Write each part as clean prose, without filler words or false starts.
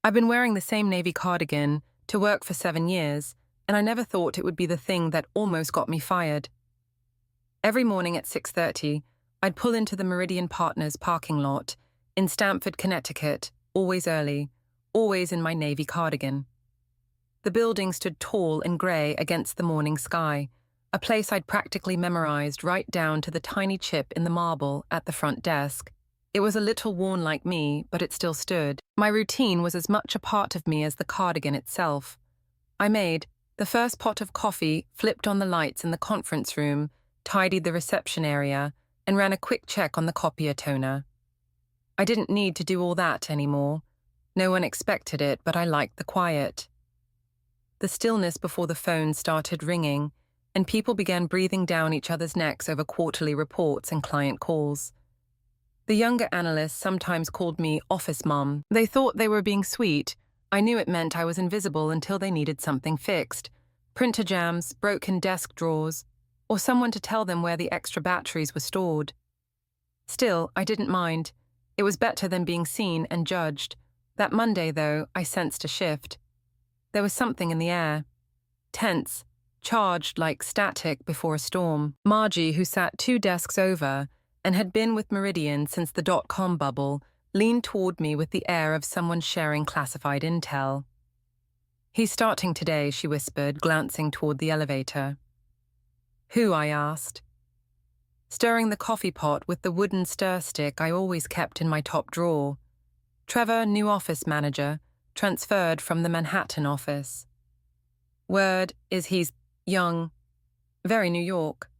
I've been wearing the same navy cardigan to work for 7 years, and I never thought it would be the thing that almost got me fired. Every morning at 6:30, I'd pull into the Meridian Partners parking lot in Stamford, Connecticut, always early, always in my navy cardigan. The building stood tall and grey against the morning sky, a place I'd practically memorized right down to the tiny chip in the marble at the front desk. It was a little worn like me, but it still stood. My routine was as much a part of me as the cardigan itself. I made the first pot of coffee, flipped on the lights in the conference room, tidied the reception area, and ran a quick check on the copier toner. I didn't need to do all that anymore. No one expected it, but I liked the quiet. The stillness before the phone started ringing, and people began breathing down each other's necks over quarterly reports and client calls. The younger analysts sometimes called me office mom. They thought they were being sweet. I knew it meant I was invisible until they needed something fixed. Printer jams, broken desk drawers, or someone to tell them where the extra batteries were stored. Still, I didn't mind. It was better than being seen and judged. That Monday, though, I sensed a shift. There was something in the air. Tense, charged like static before a storm. Margie, who sat 2 desks over and had been with Meridian since the dot-com bubble, leaned toward me with the air of someone sharing classified intel. "He's starting today," she whispered, glancing toward the elevator. "Who?" I asked. Stirring the coffee pot with the wooden stir stick I always kept in my top drawer. Trevor, new office manager, transferred from the Manhattan office. Word is he's young, very New York.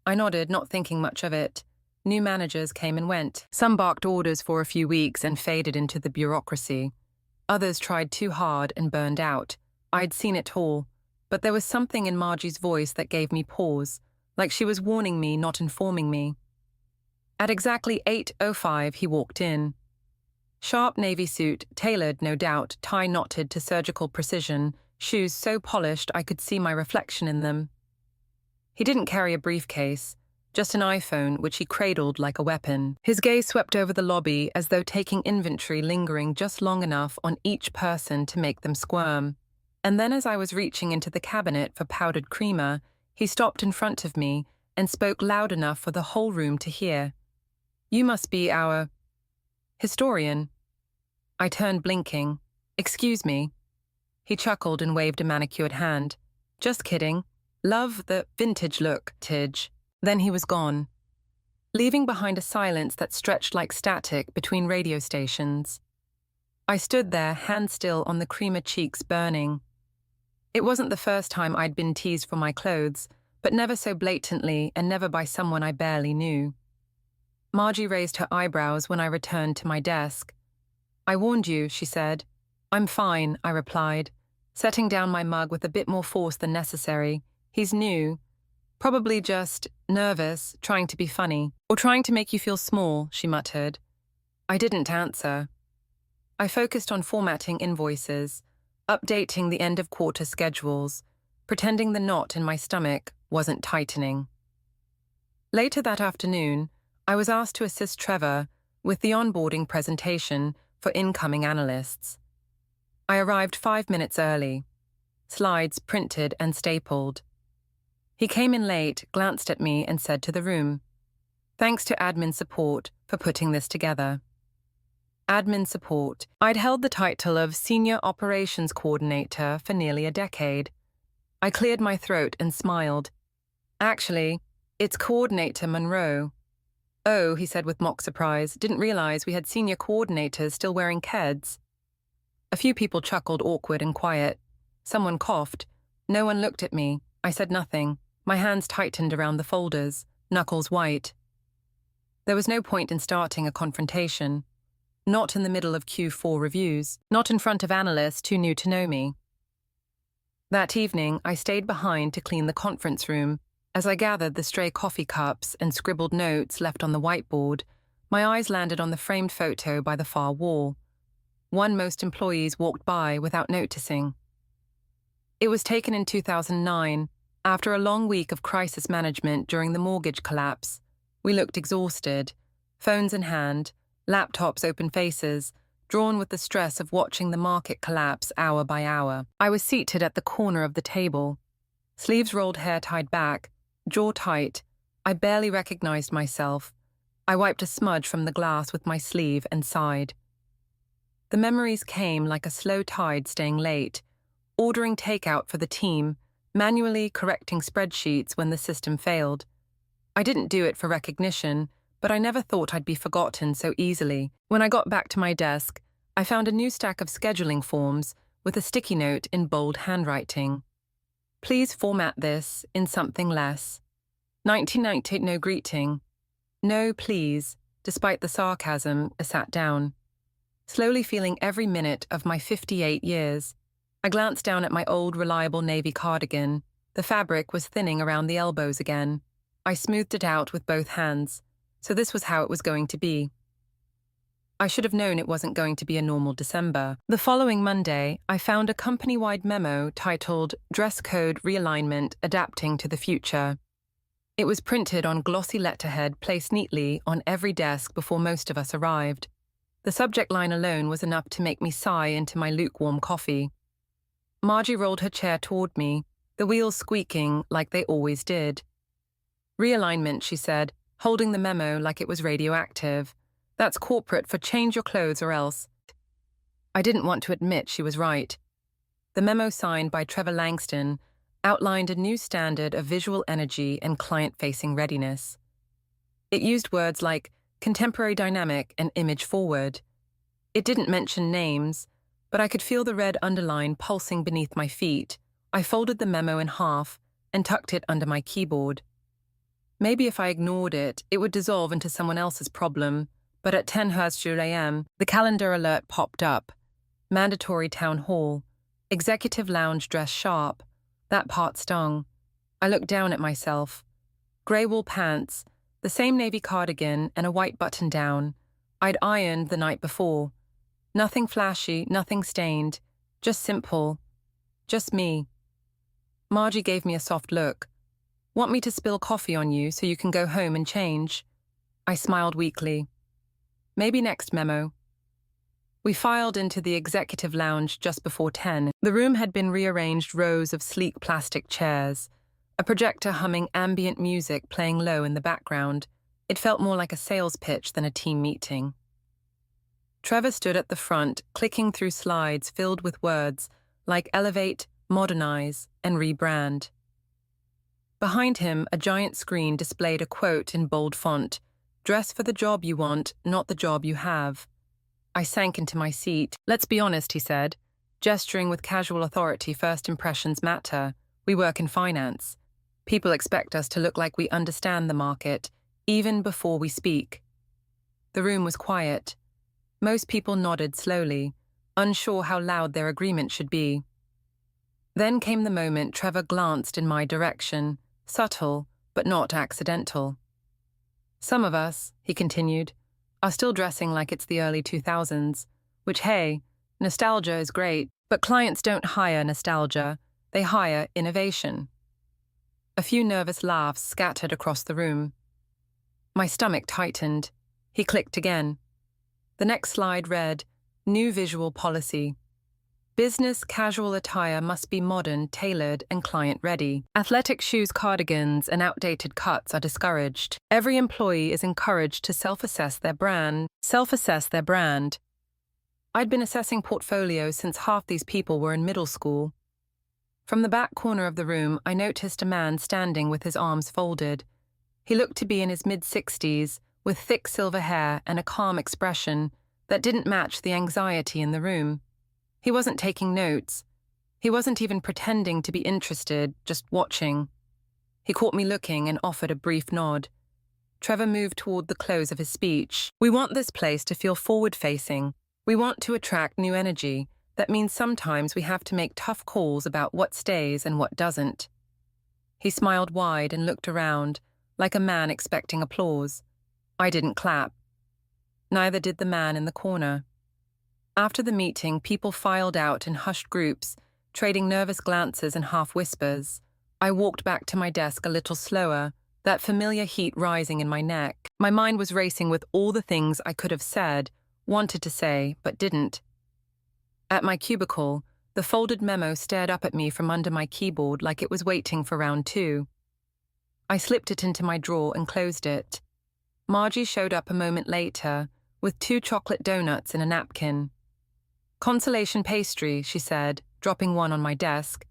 I nodded, not thinking much of it. New managers came and went. Some barked orders for a few weeks and faded into the bureaucracy. Others tried too hard and burned out. I'd seen it all, but there was something in Margie's voice that gave me pause, like she was warning me, not informing me. At exactly 8:05, he walked in. Sharp navy suit, tailored, no doubt, tie knotted to surgical precision, shoes so polished I could see my reflection in them. He didn't carry a briefcase, just an iPhone which he cradled like a weapon. His gaze swept over the lobby as though taking inventory, lingering just long enough on each person to make them squirm. And then as I was reaching into the cabinet for powdered creamer, he stopped in front of me and spoke loud enough for the whole room to hear. "You must be our historian." I turned, blinking. "Excuse me." He chuckled and waved a manicured hand. "Just kidding. Love the vintage look, Tidge." Then he was gone, leaving behind a silence that stretched like static between radio stations. I stood there, hand still on the creamer cheeks burning. It wasn't the first time I'd been teased for my clothes, but never so blatantly and never by someone I barely knew. Margie raised her eyebrows when I returned to my desk. "I warned you," she said. "I'm fine," I replied, setting down my mug with a bit more force than necessary. "He's new. Probably just nervous, trying to be funny. Or trying to make you feel small," she muttered. I didn't answer. I focused on formatting invoices, updating the end-of-quarter schedules, pretending the knot in my stomach wasn't tightening. Later that afternoon, I was asked to assist Trevor with the onboarding presentation for incoming analysts. I arrived 5 minutes early, slides printed and stapled. He came in late, glanced at me, and said to the room, "Thanks to admin support for putting this together." Admin support. I'd held the title of Senior Operations Coordinator for nearly a decade. I cleared my throat and smiled. "Actually, it's Coordinator Monroe." "Oh," he said with mock surprise, "didn't realize we had senior coordinators still wearing keds." A few people chuckled, awkward and quiet. Someone coughed. No one looked at me. I said nothing. My hands tightened around the folders, knuckles white. There was no point in starting a confrontation. Not in the middle of Q4 reviews. Not in front of analysts too new to know me. That evening, I stayed behind to clean the conference room. As I gathered the stray coffee cups and scribbled notes left on the whiteboard, my eyes landed on the framed photo by the far wall. One most employees walked by without noticing. It was taken in 2009, after a long week of crisis management during the mortgage collapse. We looked exhausted, phones in hand, laptops open faces, drawn with the stress of watching the market collapse hour by hour. I was seated at the corner of the table, sleeves rolled, hair tied back, jaw tight. I barely recognized myself. I wiped a smudge from the glass with my sleeve and sighed. The memories came like a slow tide staying late, ordering takeout for the team, manually correcting spreadsheets when the system failed. I didn't do it for recognition, but I never thought I'd be forgotten so easily. When I got back to my desk, I found a new stack of scheduling forms with a sticky note in bold handwriting. Please format this in something less. 1998, no greeting. No, please, despite the sarcasm, I sat down, slowly feeling every minute of my 58 years. I glanced down at my old, reliable navy cardigan. The fabric was thinning around the elbows again. I smoothed it out with both hands. So this was how it was going to be. I should have known it wasn't going to be a normal December. The following Monday, I found a company-wide memo titled Dress Code Realignment Adapting to the Future. It was printed on glossy letterhead placed neatly on every desk before most of us arrived. The subject line alone was enough to make me sigh into my lukewarm coffee. Margie rolled her chair toward me, the wheels squeaking like they always did. Realignment, she said, holding the memo like it was radioactive. That's corporate for change your clothes or else. I didn't want to admit she was right. The memo, signed by Trevor Langston, outlined a new standard of visual energy and client-facing readiness. It used words like contemporary dynamic and image forward. It didn't mention names, but I could feel the red underline pulsing beneath my feet. I folded the memo in half and tucked it under my keyboard. Maybe if I ignored it, it would dissolve into someone else's problem, but at 10:00 a.m., the calendar alert popped up. Mandatory town hall. Executive lounge dress sharp. That part stung. I looked down at myself. Grey wool pants, the same navy cardigan, and a white button-down. I'd ironed the night before. Nothing flashy, nothing stained. Just simple. Just me. Margie gave me a soft look. Want me to spill coffee on you so you can go home and change? I smiled weakly. Maybe next memo. We filed into the executive lounge just before 10. The room had been rearranged, rows of sleek plastic chairs, a projector humming ambient music playing low in the background. It felt more like a sales pitch than a team meeting. Trevor stood at the front, clicking through slides filled with words like elevate, modernize, and rebrand. Behind him, a giant screen displayed a quote in bold font, "Dress for the job you want, not the job you have." I sank into my seat. "Let's be honest," he said, gesturing with casual authority. "First impressions matter. We work in finance. People expect us to look like we understand the market, even before we speak." The room was quiet. Most people nodded slowly, unsure how loud their agreement should be. Then came the moment Trevor glanced in my direction, subtle but not accidental. "Some of us," he continued, "are still dressing like it's the early 2000s, which, hey, nostalgia is great, but clients don't hire nostalgia, they hire innovation." A few nervous laughs scattered across the room. My stomach tightened. He clicked again. The next slide read, "New visual policy. Business casual attire must be modern, tailored, and client-ready. Athletic shoes, cardigans, and outdated cuts are discouraged. Every employee is encouraged to self-assess their brand. I'd been assessing portfolios since half these people were in middle school. From the back corner of the room, I noticed a man standing with his arms folded. He looked to be in his mid-60s, with thick silver hair and a calm expression that didn't match the anxiety in the room. He wasn't taking notes. He wasn't even pretending to be interested, just watching. He caught me looking and offered a brief nod. Trevor moved toward the close of his speech. "We want this place to feel forward-facing. We want to attract new energy. That means sometimes we have to make tough calls about what stays and what doesn't." He smiled wide and looked around, like a man expecting applause. I didn't clap. Neither did the man in the corner. After the meeting, people filed out in hushed groups, trading nervous glances and half-whispers. I walked back to my desk a little slower, that familiar heat rising in my neck. My mind was racing with all the things I could have said, wanted to say, but didn't. At my cubicle, the folded memo stared up at me from under my keyboard like it was waiting for round 2. I slipped it into my drawer and closed it. Margie showed up a moment later, with 2 chocolate donuts in a napkin. "Consolation pastry," she said, dropping one on my desk.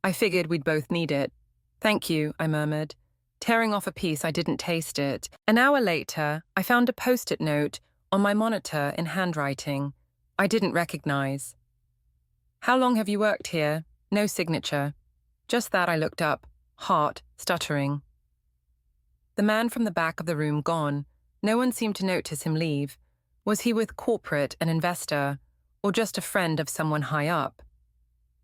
I figured we'd both need it. "Thank you," I murmured, tearing off a piece. I didn't taste it. An hour later, I found a post-it note on my monitor in handwriting I didn't recognize. "How long have you worked here?" No signature. Just that. I looked up, heart stuttering. The man from the back of the room gone. No one seemed to notice him leave. Was he with corporate, an investor, or just a friend of someone high up?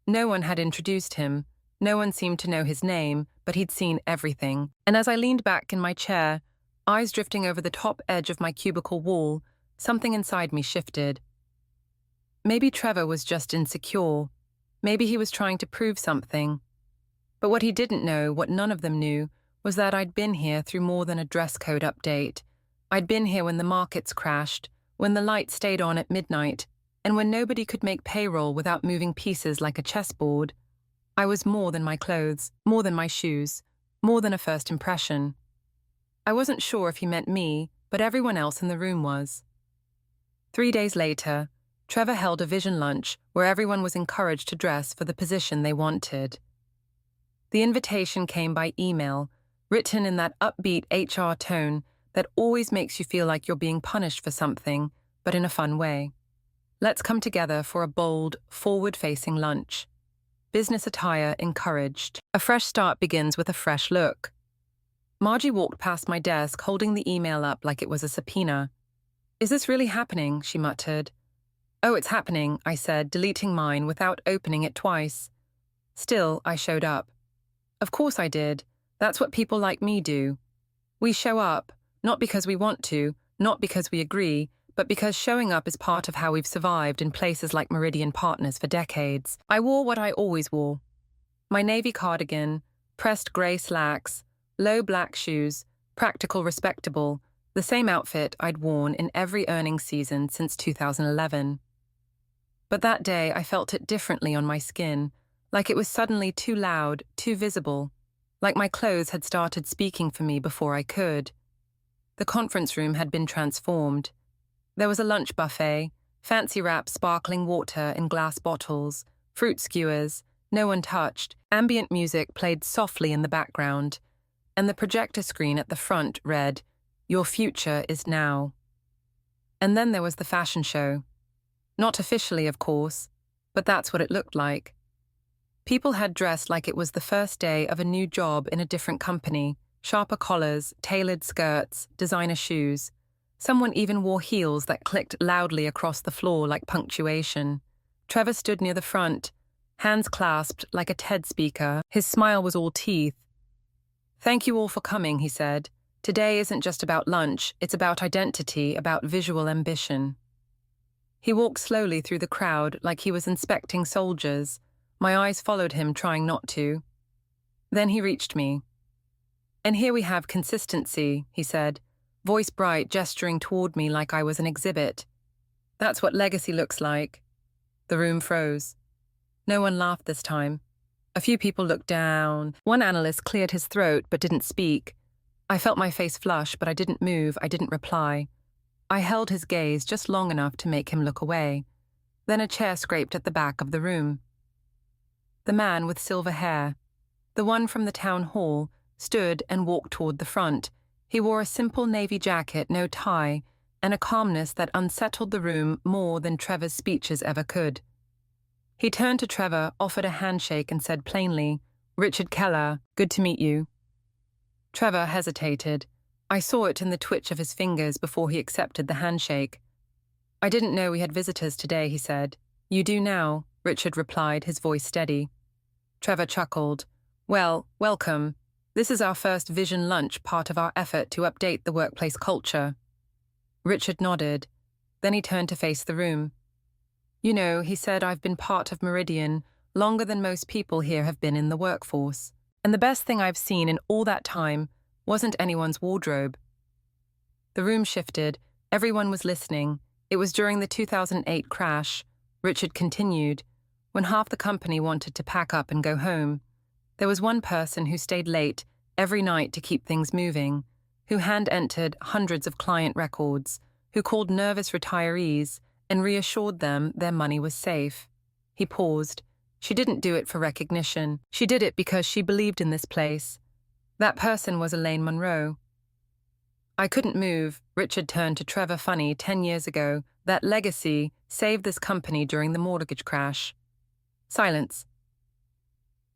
No one had introduced him. No one seemed to know his name, but he'd seen everything. And as I leaned back in my chair, eyes drifting over the top edge of my cubicle wall, something inside me shifted. Maybe Trevor was just insecure. Maybe he was trying to prove something. But what he didn't know, what none of them knew, was that I'd been here through more than a dress code update. I'd been here when the markets crashed, when the lights stayed on at midnight, and when nobody could make payroll without moving pieces like a chessboard. I was more than my clothes, more than my shoes, more than a first impression. I wasn't sure if he meant me, but everyone else in the room was. 3 days later, Trevor held a vision lunch where everyone was encouraged to dress for the position they wanted. The invitation came by email, written in that upbeat HR tone that always makes you feel like you're being punished for something, but in a fun way. "Let's come together for a bold, forward-facing lunch. Business attire encouraged. A fresh start begins with a fresh look." Margie walked past my desk, holding the email up like it was a subpoena. "Is this really happening?" she muttered. "Oh, it's happening," I said, deleting mine without opening it twice. Still, I showed up. Of course I did. That's what people like me do. We show up, not because we want to, not because we agree, but because showing up is part of how we've survived in places like Meridian Partners for decades. I wore what I always wore. My navy cardigan, pressed grey slacks, low black shoes, practical, respectable, the same outfit I'd worn in every earnings season since 2011. But that day I felt it differently on my skin, like it was suddenly too loud, too visible, like my clothes had started speaking for me before I could. The conference room had been transformed. There was a lunch buffet, fancy wrapped sparkling water in glass bottles, fruit skewers, no one touched, ambient music played softly in the background, and the projector screen at the front read, "Your future is now." And then there was the fashion show. Not officially, of course, but that's what it looked like. People had dressed like it was the first day of a new job in a different company, sharper collars, tailored skirts, designer shoes. Someone even wore heels that clicked loudly across the floor like punctuation. Trevor stood near the front, hands clasped like a TED speaker. His smile was all teeth. "Thank you all for coming," he said. "Today isn't just about lunch, it's about identity, about visual ambition." He walked slowly through the crowd like he was inspecting soldiers. My eyes followed him, trying not to. Then he reached me. "And here we have consistency," he said, voice bright, gesturing toward me like I was an exhibit. "That's what legacy looks like." The room froze. No one laughed this time. A few people looked down. One analyst cleared his throat but didn't speak. I felt my face flush, but I didn't move, I didn't reply. I held his gaze just long enough to make him look away. Then a chair scraped at the back of the room. The man with silver hair, the one from the town hall, stood and walked toward the front. He wore a simple navy jacket, no tie, and a calmness that unsettled the room more than Trevor's speeches ever could. He turned to Trevor, offered a handshake, and said plainly, "Richard Keller, good to meet you." Trevor hesitated. I saw it in the twitch of his fingers before he accepted the handshake. "I didn't know we had visitors today," he said. "You do now," Richard replied, his voice steady. Trevor chuckled. "Well, welcome. This is our first vision lunch, part of our effort to update the workplace culture." Richard nodded. Then he turned to face the room. "You know," he said, "I've been part of Meridian longer than most people here have been in the workforce. And the best thing I've seen in all that time wasn't anyone's wardrobe." The room shifted. Everyone was listening. It was during the 2008 crash, Richard continued, when half the company wanted to pack up and go home. There was one person who stayed late every night to keep things moving, who hand-entered hundreds of client records, who called nervous retirees and reassured them their money was safe. He paused. She didn't do it for recognition. She did it because she believed in this place. That person was Elaine Monroe. I couldn't move. Richard turned to Trevor funny 10 years ago. That legacy saved this company during the mortgage crash. Silence.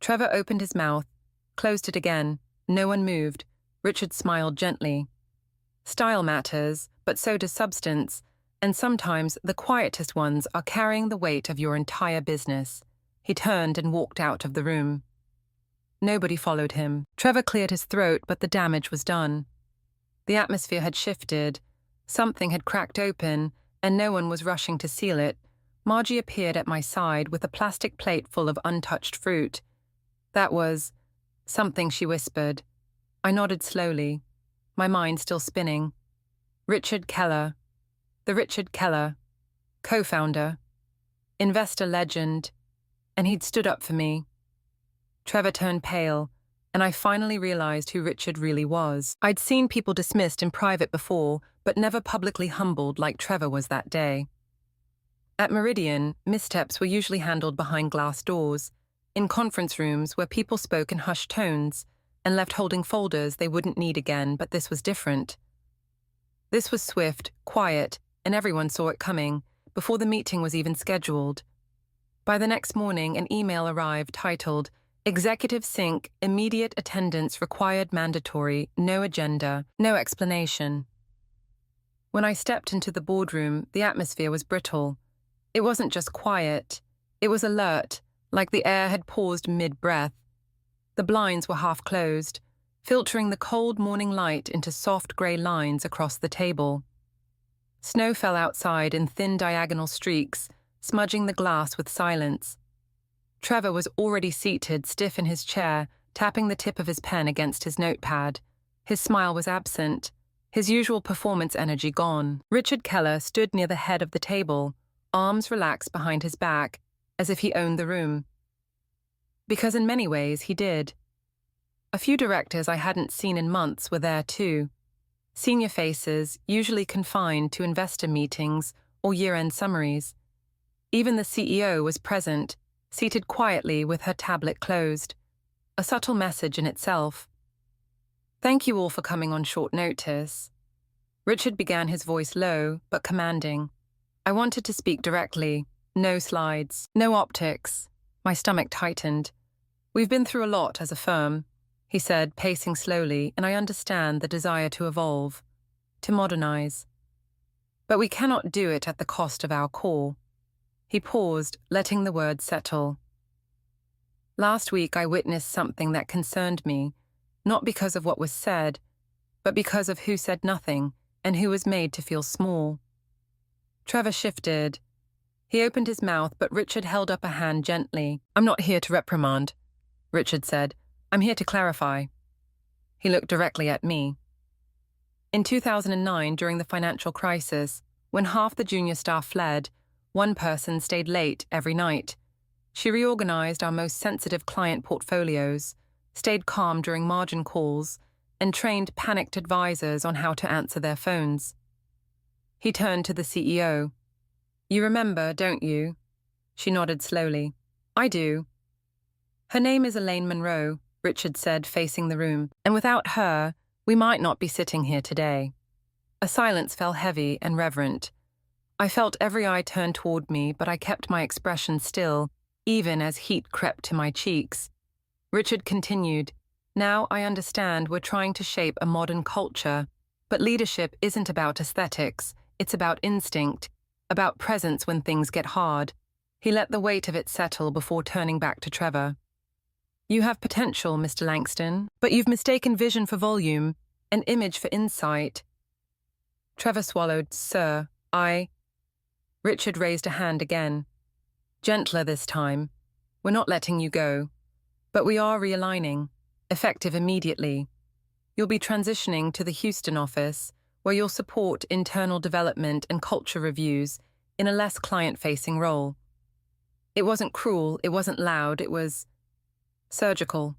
Trevor opened his mouth, closed it again. No one moved. Richard smiled gently. Style matters, but so does substance, and sometimes the quietest ones are carrying the weight of your entire business. He turned and walked out of the room. Nobody followed him. Trevor cleared his throat, but the damage was done. The atmosphere had shifted. Something had cracked open, and no one was rushing to seal it. Margie appeared at my side with a plastic plate full of untouched fruit. That was something, she whispered. I nodded slowly, my mind still spinning. Richard Keller. The Richard Keller. Co-founder. Investor legend. And he'd stood up for me. Trevor turned pale, and I finally realized who Richard really was. I'd seen people dismissed in private before, but never publicly humbled like Trevor was that day. At Meridian, missteps were usually handled behind glass doors, in conference rooms where people spoke in hushed tones and left holding folders they wouldn't need again, but this was different. This was swift, quiet, and everyone saw it coming, before the meeting was even scheduled. By the next morning, an email arrived titled, Executive Sync, Immediate Attendance Required Mandatory, No Agenda, No Explanation. When I stepped into the boardroom, the atmosphere was brittle. It wasn't just quiet. It was alert, like the air had paused mid-breath. The blinds were half closed, filtering the cold morning light into soft grey lines across the table. Snow fell outside in thin diagonal streaks, smudging the glass with silence. Trevor was already seated, stiff in his chair, tapping the tip of his pen against his notepad. His smile was absent, his usual performance energy gone. Richard Keller stood near the head of the table, arms relaxed behind his back, as if he owned the room. Because in many ways he did. A few directors I hadn't seen in months were there too. Senior faces, usually confined to investor meetings or year-end summaries. Even the CEO was present, seated quietly with her tablet closed. A subtle message in itself. Thank you all for coming on short notice. Richard began, his voice low but commanding. I wanted to speak directly. No slides, no optics. My stomach tightened. We've been through a lot as a firm, he said, pacing slowly, and I understand the desire to evolve, to modernize. But we cannot do it at the cost of our core. He paused, letting the words settle. Last week I witnessed something that concerned me, not because of what was said, but because of who said nothing and who was made to feel small. Trevor shifted. He opened his mouth, but Richard held up a hand gently. I'm not here to reprimand, Richard said. I'm here to clarify. He looked directly at me. In 2009, during the financial crisis, when half the junior staff fled, one person stayed late every night. She reorganized our most sensitive client portfolios, stayed calm during margin calls, and trained panicked advisors on how to answer their phones. He turned to the CEO. You remember, don't you? She nodded slowly. I do. Her name is Elaine Monroe, Richard said, facing the room, and without her, we might not be sitting here today. A silence fell heavy and reverent. I felt every eye turn toward me, but I kept my expression still, even as heat crept to my cheeks. Richard continued, Now I understand we're trying to shape a modern culture, but leadership isn't about aesthetics, it's about instinct, about presence when things get hard. He let the weight of it settle before turning back to Trevor. You have potential, Mr. Langston, but you've mistaken vision for volume, an image for insight. Trevor swallowed. Sir, Richard raised a hand again. Gentler this time. We're not letting you go. But we are realigning, effective immediately. You'll be transitioning to the Houston office, where you'll support internal development and culture reviews in a less client-facing role. It wasn't cruel, it wasn't loud, it was surgical.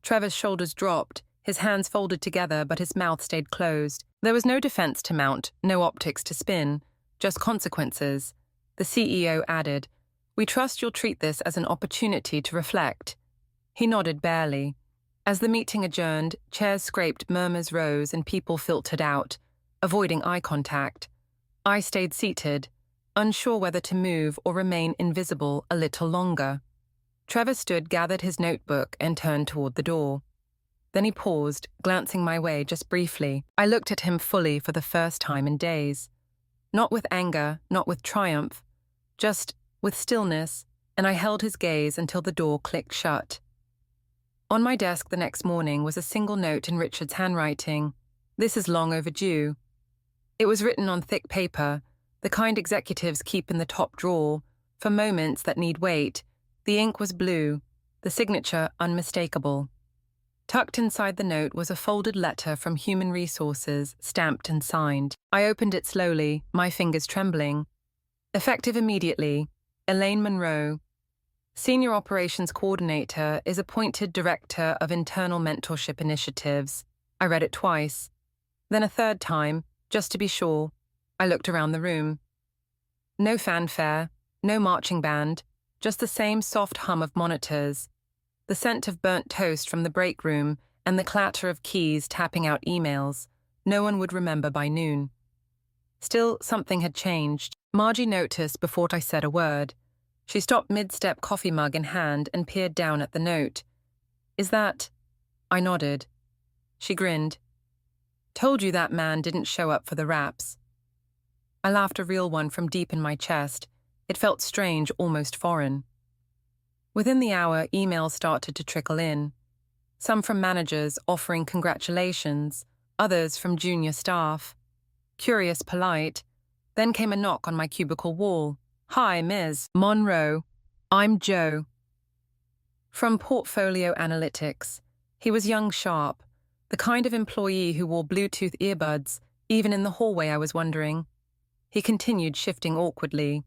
Trevor's shoulders dropped, his hands folded together, but his mouth stayed closed. There was no defense to mount, no optics to spin, just consequences. The CEO added, "We trust you'll treat this as an opportunity to reflect." He nodded barely. As the meeting adjourned, chairs scraped, murmurs rose, and people filtered out, avoiding eye contact. I stayed seated, unsure whether to move or remain invisible a little longer. Trevor stood, gathered his notebook, and turned toward the door. Then he paused, glancing my way just briefly. I looked at him fully for the first time in days. Not with anger, not with triumph, just with stillness, and I held his gaze until the door clicked shut. On my desk the next morning was a single note in Richard's handwriting. "This is long overdue." It was written on thick paper, the kind executives keep in the top drawer, for moments that need weight. The ink was blue, the signature unmistakable. Tucked inside the note was a folded letter from Human Resources, stamped and signed. I opened it slowly, my fingers trembling. Effective immediately, Elaine Monroe, Senior Operations Coordinator, is appointed Director of Internal Mentorship Initiatives. I read it twice. Then a third time, just to be sure. I looked around the room. No fanfare, no marching band, just the same soft hum of monitors, the scent of burnt toast from the break room, and the clatter of keys tapping out emails. No one would remember by noon. Still, something had changed. Margie noticed before I said a word. She stopped mid-step, coffee mug in hand, and peered down at the note. "Is that—" I nodded. She grinned. "Told you that man didn't show up for the raps." I laughed, a real one from deep in my chest. It felt strange, almost foreign. Within the hour, emails started to trickle in. Some from managers offering congratulations, others from junior staff. Curious, polite. Then came a knock on my cubicle wall. "Hi, Ms. Monroe. I'm Joe." From Portfolio Analytics. He was young, sharp, the kind of employee who wore Bluetooth earbuds, even in the hallway, I was wondering. He continued, shifting awkwardly.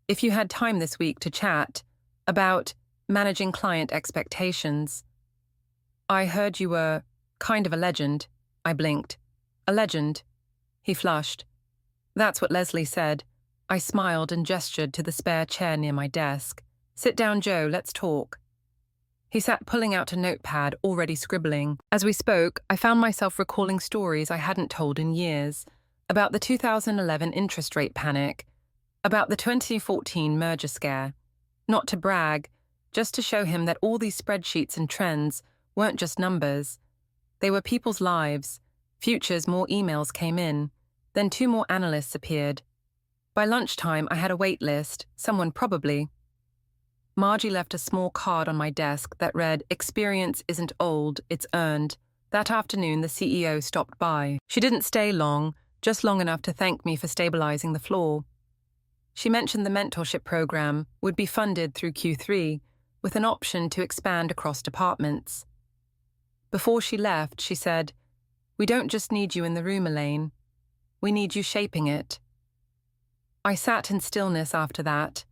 "If you had time this week to chat about managing client expectations." "I heard you were kind of a legend." I blinked. "A legend?" He flushed. "That's what Leslie said." I smiled and gestured to the spare chair near my desk. "Sit down, Joe, let's talk." He sat, pulling out a notepad, already scribbling. As we spoke, I found myself recalling stories I hadn't told in years, about the 2011 interest rate panic, about the 2014 merger scare. Not to brag, just to show him that all these spreadsheets and trends weren't just numbers. They were people's lives. Futures, more emails came in. Then 2 more analysts appeared. By lunchtime, I had a wait list, someone probably. Margie left a small card on my desk that read, "Experience isn't old, it's earned." That afternoon, the CEO stopped by. She didn't stay long, just long enough to thank me for stabilizing the floor. She mentioned the mentorship program would be funded through Q3, with an option to expand across departments. Before she left, she said, "We don't just need you in the room, Elaine. We need you shaping it." I sat in stillness after that.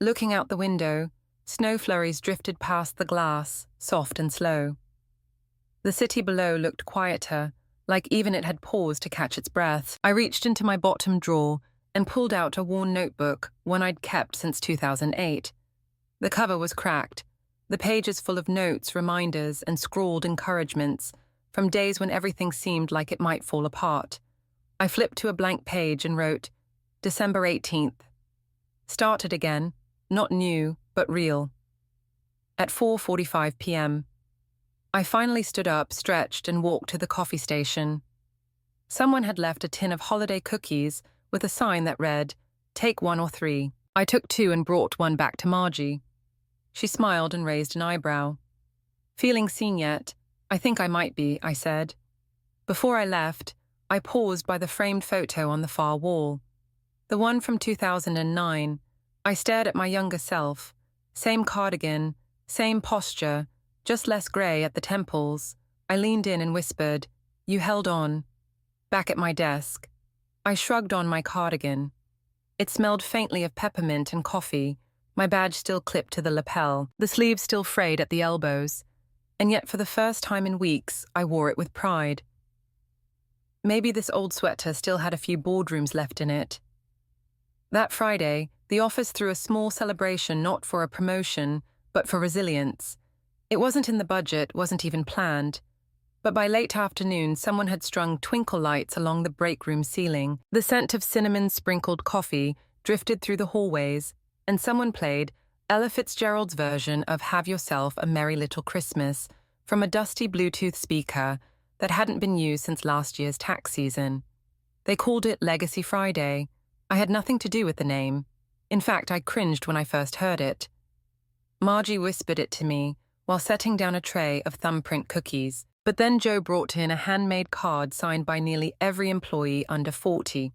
Looking out the window, snow flurries drifted past the glass, soft and slow. The city below looked quieter, like even it had paused to catch its breath. I reached into my bottom drawer and pulled out a worn notebook, one I'd kept since 2008. The cover was cracked, the pages full of notes, reminders, and scrawled encouragements from days when everything seemed like it might fall apart. I flipped to a blank page and wrote, December 18th. Started again, not new, but real. At 4:45 p.m. I finally stood up, stretched, and walked to the coffee station. Someone had left a tin of holiday cookies with a sign that read, "Take 1 or 3. I took 2 and brought 1 back to Margie. She smiled and raised an eyebrow. "Feeling seen yet? I think I might be," I said. Before I left, I paused by the framed photo on the far wall. The one from 2009. I stared at my younger self. Same cardigan, same posture, just less grey at the temples. I leaned in and whispered, "You held on." Back at my desk, I shrugged on my cardigan. It smelled faintly of peppermint and coffee, my badge still clipped to the lapel, the sleeves still frayed at the elbows, and yet for the first time in weeks, I wore it with pride. Maybe this old sweater still had a few boardrooms left in it. That Friday, the office threw a small celebration not for a promotion, but for resilience. It wasn't in the budget, wasn't even planned. But by late afternoon, someone had strung twinkle lights along the break room ceiling. The scent of cinnamon-sprinkled coffee drifted through the hallways, and someone played Ella Fitzgerald's version of Have Yourself a Merry Little Christmas from a dusty Bluetooth speaker that hadn't been used since last year's tax season. They called it Legacy Friday. I had nothing to do with the name. In fact, I cringed when I first heard it. Margie whispered it to me while setting down a tray of thumbprint cookies. But then Joe brought in a handmade card signed by nearly every employee under 40.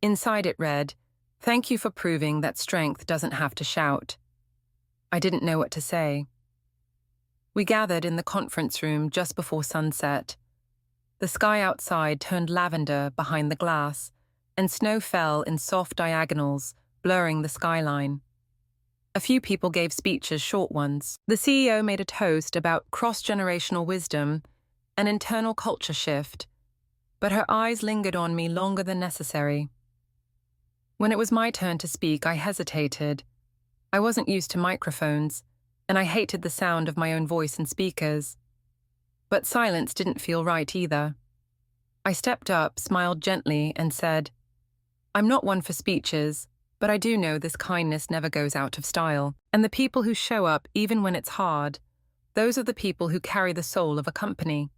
Inside it read, "Thank you for proving that strength doesn't have to shout." I didn't know what to say. We gathered in the conference room just before sunset. The sky outside turned lavender behind the glass, and snow fell in soft diagonals, blurring the skyline. A few people gave speeches, short ones. The CEO made a toast about cross-generational wisdom, an internal culture shift, but her eyes lingered on me longer than necessary. When it was my turn to speak, I hesitated. I wasn't used to microphones, and I hated the sound of my own voice in speakers. But silence didn't feel right either. I stepped up, smiled gently, and said, "I'm not one for speeches, but I do know this kindness never goes out of style. And the people who show up even when it's hard, those are the people who carry the soul of a company."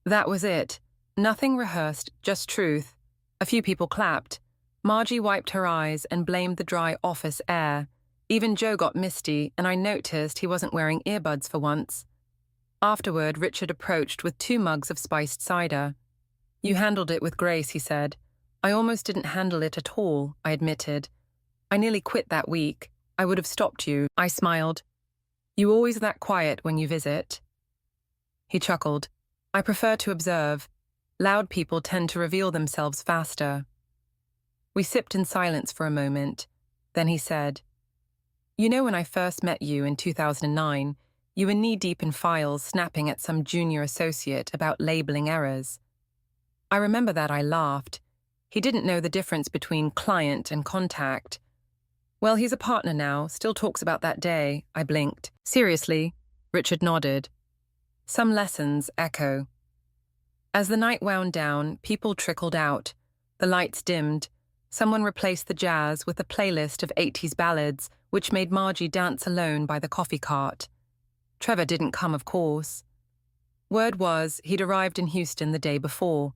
That was it. Nothing rehearsed, just truth. A few people clapped. Margie wiped her eyes and blamed the dry office air. Even Joe got misty, and I noticed he wasn't wearing earbuds for once. Afterward, Richard approached with 2 mugs of spiced cider. "You handled it with grace," he said. "I almost didn't handle it at all," I admitted. "I nearly quit that week. I would have stopped you." I smiled. "You always that quiet when you visit?" He chuckled. "I prefer to observe. Loud people tend to reveal themselves faster." We sipped in silence for a moment. Then he said, "You know, when I first met you in 2009, you were knee-deep in files snapping at some junior associate about labeling errors. I remember that." I laughed. He didn't know the difference between client and contact. "Well, he's a partner now, still talks about that day." I blinked. "Seriously?" Richard nodded. Some lessons echo. As the night wound down, people trickled out. The lights dimmed. Someone replaced the jazz with a playlist of 80s ballads, which made Margie dance alone by the coffee cart. Trevor didn't come, of course. Word was he'd arrived in Houston the day before.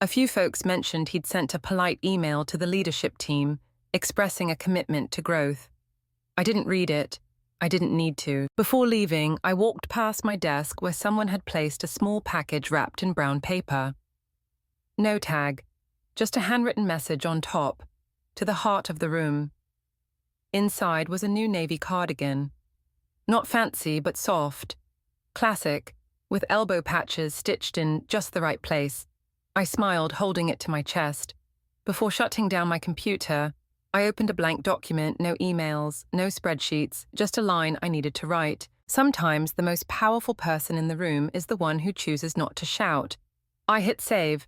A few folks mentioned he'd sent a polite email to the leadership team, expressing a commitment to growth. I didn't read it. I didn't need to. Before leaving, I walked past my desk where someone had placed a small package wrapped in brown paper. No tag, just a handwritten message on top, to the heart of the room. Inside was a new navy cardigan. Not fancy, but soft. Classic, with elbow patches stitched in just the right place. I smiled, holding it to my chest. Before shutting down my computer, I opened a blank document, no emails, no spreadsheets, just a line I needed to write. Sometimes the most powerful person in the room is the one who chooses not to shout. I hit save,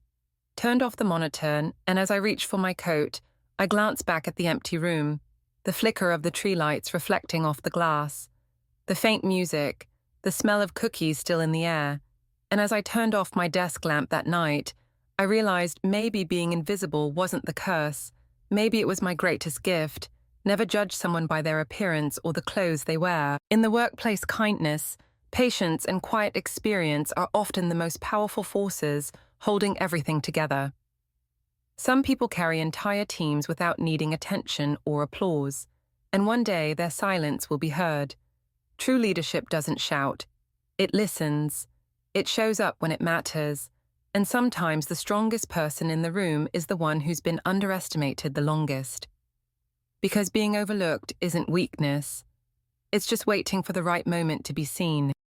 turned off the monitor, and as I reached for my coat, I glanced back at the empty room, the flicker of the tree lights reflecting off the glass, the faint music, the smell of cookies still in the air. And as I turned off my desk lamp that night, I realized maybe being invisible wasn't the curse. Maybe it was my greatest gift. Never judge someone by their appearance or the clothes they wear. In the workplace, kindness, patience, and quiet experience are often the most powerful forces holding everything together. Some people carry entire teams without needing attention or applause, and one day their silence will be heard. True leadership doesn't shout. It listens. It shows up when it matters. And sometimes the strongest person in the room is the one who's been underestimated the longest. Because being overlooked isn't weakness. It's just waiting for the right moment to be seen.